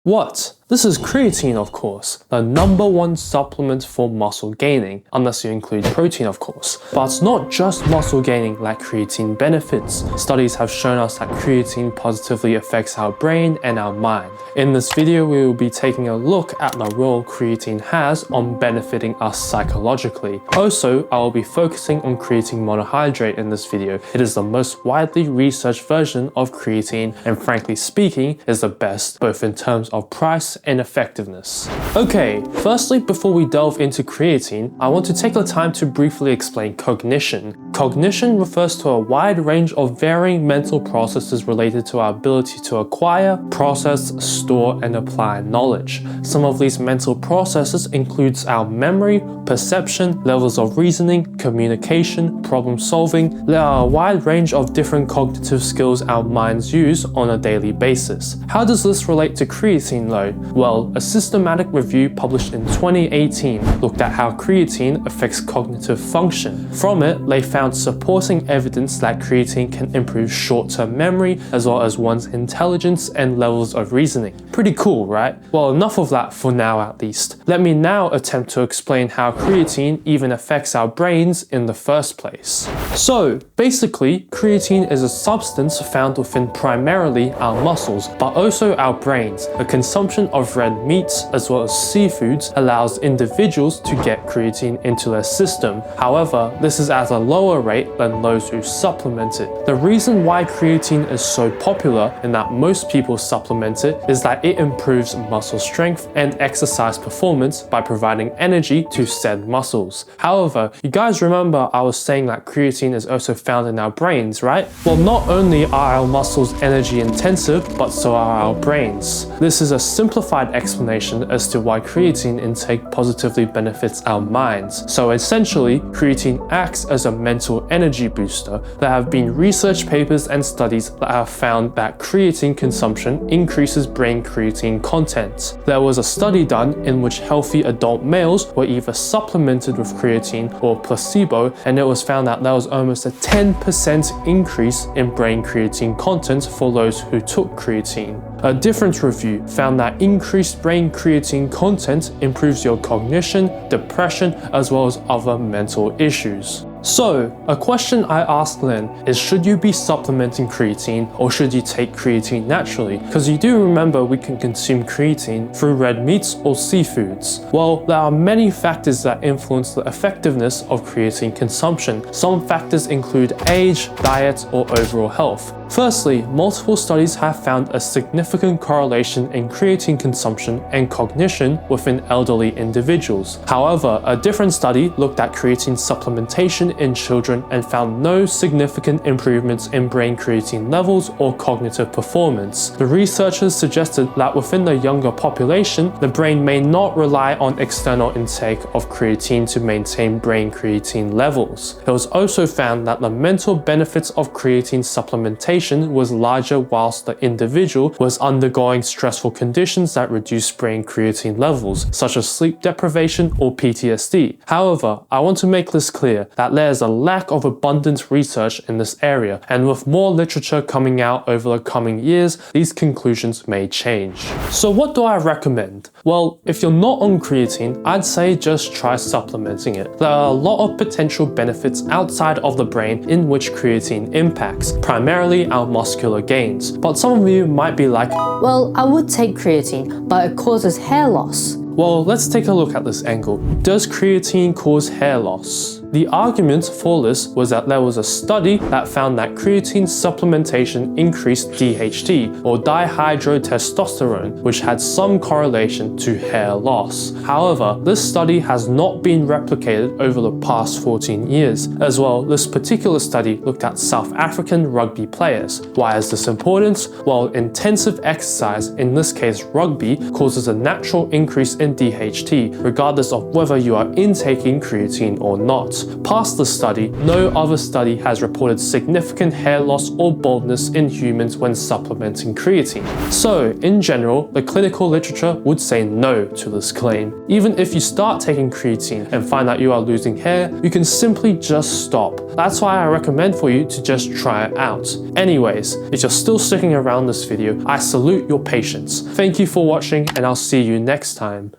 What? This is creatine, of course, the #1 supplement for muscle gaining, unless you include protein, of course. But it's not just muscle gaining like creatine benefits. Studies have shown us that creatine positively affects our brain and our mind. In this video, we will be taking a look at the role creatine has on benefiting us psychologically. Also, I will be focusing on creatine monohydrate in this video. It is the most widely researched version of creatine, and frankly speaking, is the best, both in terms of price and effectiveness. Okay, firstly, before we delve into creatine, I want to take the time to briefly explain cognition. Cognition refers to a wide range of varying mental processes related to our ability to acquire, process, store, and apply knowledge. Some of these mental processes includes our memory, perception, levels of reasoning, communication, problem solving. There are a wide range of different cognitive skills our minds use on a daily basis. How does this relate to creatine though? Well, a systematic review published in 2018 looked at how creatine affects cognitive function. From it, they found supporting evidence that creatine can improve short-term memory as well as one's intelligence and levels of reasoning. Pretty cool, right? Well, enough of that for now at least. Let me now attempt to explain how creatine even affects our brains in the first place. So, basically, creatine is a substance found within primarily our muscles, but also our brains. The consumption of red meats as well as seafoods allows individuals to get creatine into their system. However, this is at a lower rate than those who supplement it. The reason why creatine is so popular and that most people supplement it is that it improves muscle strength and exercise performance by providing energy to said muscles. However, you guys remember I was saying that creatine is also found in our brains, right? Well, not only are our muscles energy intensive, but so are our brains. This is a simplified explanation as to why creatine intake positively benefits our minds. So essentially, creatine acts as a mental energy booster. There have been research papers and studies that have found that creatine consumption increases brain creatine content. There was a study done in which healthy adult males were either supplemented with creatine or placebo, and it was found that there was almost a 10% increase in brain creatine content for those who took creatine. A different review found that increased brain creatine content improves your cognition, depression, as well as other mental issues. So, a question I asked then is, should you be supplementing creatine or should you take creatine naturally? Because you do remember we can consume creatine through red meats or seafoods. Well, there are many factors that influence the effectiveness of creatine consumption. Some factors include age, diet, or overall health. Firstly, multiple studies have found a significant correlation in creatine consumption and cognition within elderly individuals. However, a different study looked at creatine supplementation in children and found no significant improvements in brain creatine levels or cognitive performance. The researchers suggested that within the younger population, the brain may not rely on external intake of creatine to maintain brain creatine levels. It was also found that the mental benefits of creatine supplementation was larger whilst the individual was undergoing stressful conditions that reduce brain creatine levels, such as sleep deprivation or PTSD. However, I want to make this clear that there is a lack of abundant research in this area, and with more literature coming out over the coming years, these conclusions may change. So what do I recommend? Well, if you're not on creatine, I'd say just try supplementing it. There are a lot of potential benefits outside of the brain in which creatine impacts, primarily our muscular gains. But some of you might be like, well, I would take creatine, but it causes hair loss. Well, let's take a look at this angle. Does creatine cause hair loss? The argument for this was that there was a study that found that creatine supplementation increased DHT, or dihydrotestosterone, which had some correlation to hair loss. However, this study has not been replicated over the past 14 years. As well, this particular study looked at South African rugby players. Why is this important? Well, intensive exercise, in this case rugby, causes a natural increase in and DHT, regardless of whether you are intaking creatine or not. Past the study, no other study has reported significant hair loss or baldness in humans when supplementing creatine. So, in general, the clinical literature would say no to this claim. Even if you start taking creatine and find that you are losing hair, you can simply just stop. That's why I recommend for you to just try it out. Anyways, if you're still sticking around this video, I salute your patience. Thank you for watching, and I'll see you next time.